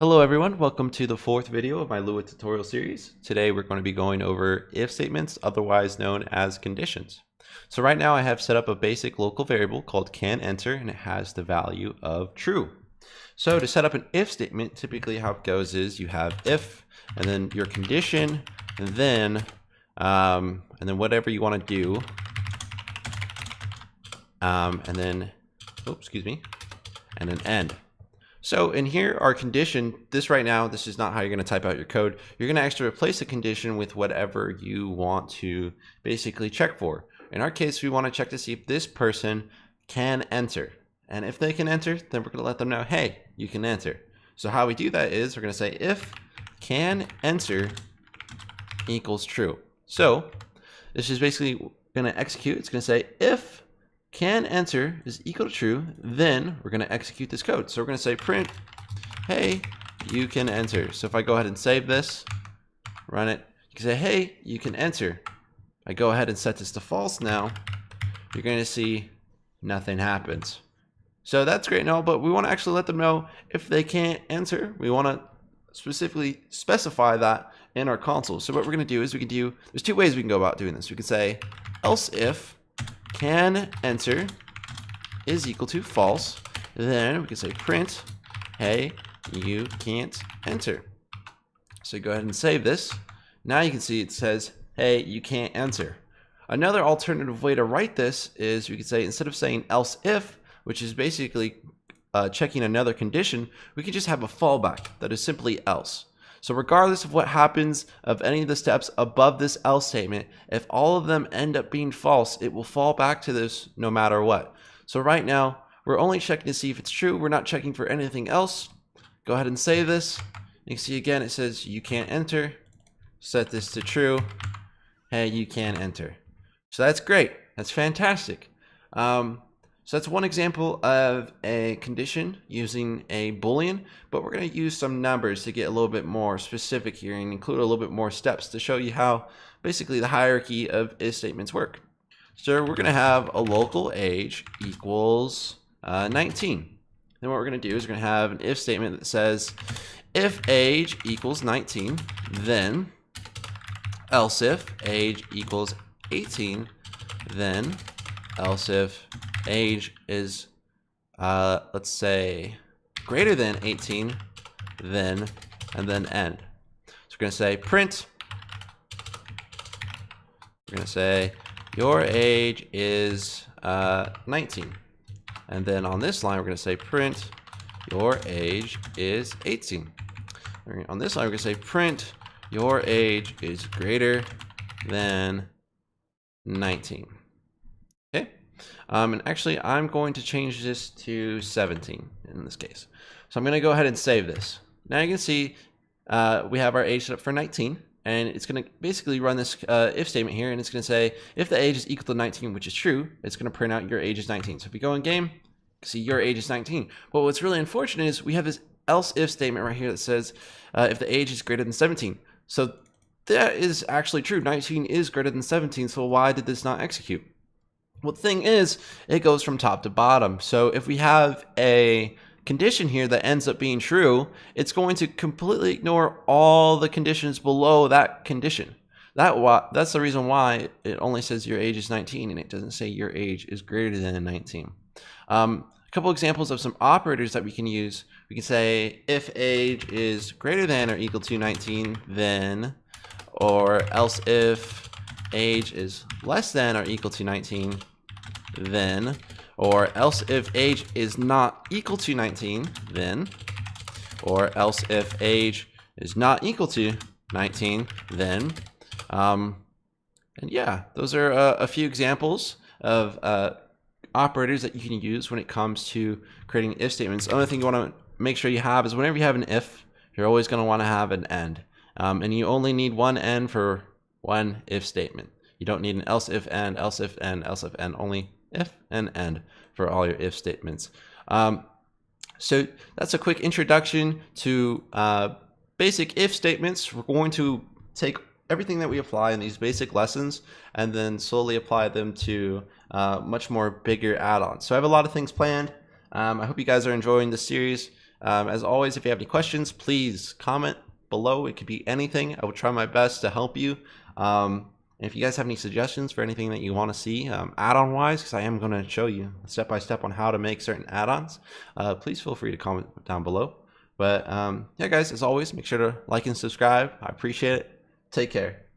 Hello everyone, welcome to the fourth video of my Lua tutorial series. Today we're going to be going over if statements, otherwise known as conditions. So right now I have set up a basic local variable called canEnter, and it has the value of true. So to set up an if statement, typically how it goes is you have if, and then your condition, and then whatever you want to do, and then end. So in here, our condition, this is not how you're going to type out your code. You're going to actually replace a condition with whatever you want to basically check for. In our case, we want to check to see if this person can enter. And if they can enter, then we're going to let them know, hey, you can enter. So how we do that is we're going to say if can enter equals true. So this is basically going to execute. It's going to say if can enter is equal to true, then we're going to execute this code. So we're going to say print, hey, you can enter. So if I go ahead and save this, run it, you can say, hey, you can enter. I go ahead and set this to false now, you're going to see nothing happens. So that's great and all, but we want to actually let them know if they can't enter. We want to specifically specify that in our console. So what we're going to do is there's two ways we can go about doing this. We can say else if can enter is equal to false, then we can say print, hey, you can't enter. So go ahead and save this. Now you can see it says, hey, you can't enter. Another alternative way to write this is we could say, instead of saying else if, which is basically checking another condition, we could just have a fallback that is simply else. So regardless of what happens of any of the steps above this else statement, if all of them end up being false, it will fall back to this no matter what. So right now, we're only checking to see if it's true. We're not checking for anything else. Go ahead and save this. You can see again, it says you can't enter. Set this to true. Hey, you can enter. So that's great. That's fantastic. So that's one example of a condition using a Boolean, but we're going to use some numbers to get a little bit more specific here and include a little bit more steps to show you how basically the hierarchy of if statements work. So we're going to have a local age equals 19. Then what we're going to do is we're going to have an if statement that says if age equals 19, then else if age equals 18, then else if age is, let's say, greater than 18, then, and then end. So we're going to say print. We're going to say your age is 19. And then on this line, we're going to say print your age is 18. On this line, we're going to say print your age is greater than 19. Okay. And actually, I'm going to change this to 17 in this case. So I'm going to go ahead and save this. Now you can see we have our age set up for 19, and it's going to basically run this if statement here, and it's going to say if the age is equal to 19, which is true, it's going to print out your age is 19. So if you go in game, you can see your age is 19. But what's really unfortunate is we have this else if statement right here that says if the age is greater than 17. So that is actually true. 19 is greater than 17. So why did this not execute? Well, the thing is, it goes from top to bottom. So if we have a condition here that ends up being true, it's going to completely ignore all the conditions below that condition. That's the reason why it only says your age is 19 and it doesn't say your age is greater than 19. A couple examples of some operators that we can use. We can say if age is greater than or equal to 19, then, or else if age is less than or equal to 19, then, or else if age is not equal to 19, then, or else if age is not equal to 19, then. And yeah, those are a few examples of operators that you can use when it comes to creating if statements. The only thing you want to make sure you have is whenever you have an if, you're always going to want to have an end. And you only need one end for one if statement. You don't need an else if end, else if end, else if end, only if and end for all your if statements. So that's a quick introduction to basic if statements. We're going to take everything that we apply in these basic lessons and then slowly apply them to much more bigger add-ons. So I have a lot of things planned. I hope you guys are enjoying this series. As always, if you have any questions, please comment below. It could be anything. I will try my best to help you. And if you guys have any suggestions for anything that you want to see add-on wise, because I am going to show you step by step on how to make certain add-ons, please feel free to comment down below. But yeah, guys, as always, make sure to like and subscribe. I appreciate it. Take care.